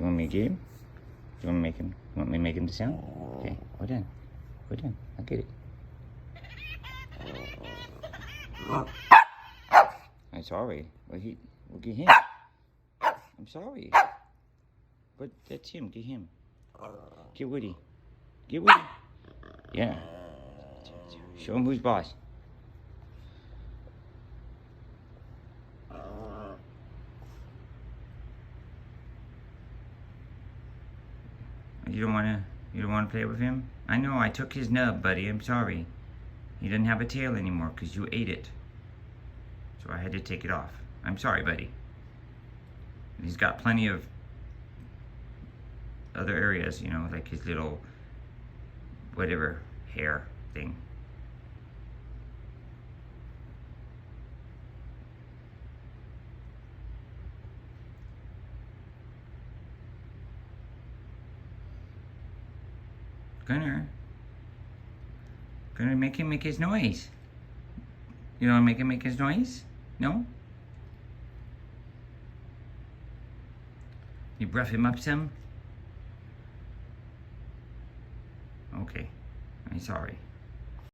You want me to get him? You want me to make him? You want me to make him the sound? Okay, hold on. Hold on. I'll get it. I'm sorry. Well, get him. I'm sorry. But that's him. Get him. Get Woody. Get Woody. Yeah. Show him who's boss. You don't wanna play with him? I know, I took his nub, buddy. I'm sorry. He doesn't have a tail anymore because you ate it. So I had to take it off. I'm sorry, buddy. He's got plenty of other areas, you know, like his little whatever hair thing. Gunnar, make him make his noise. You don't make him make his noise? No? You rough him up some? Okay, I'm sorry.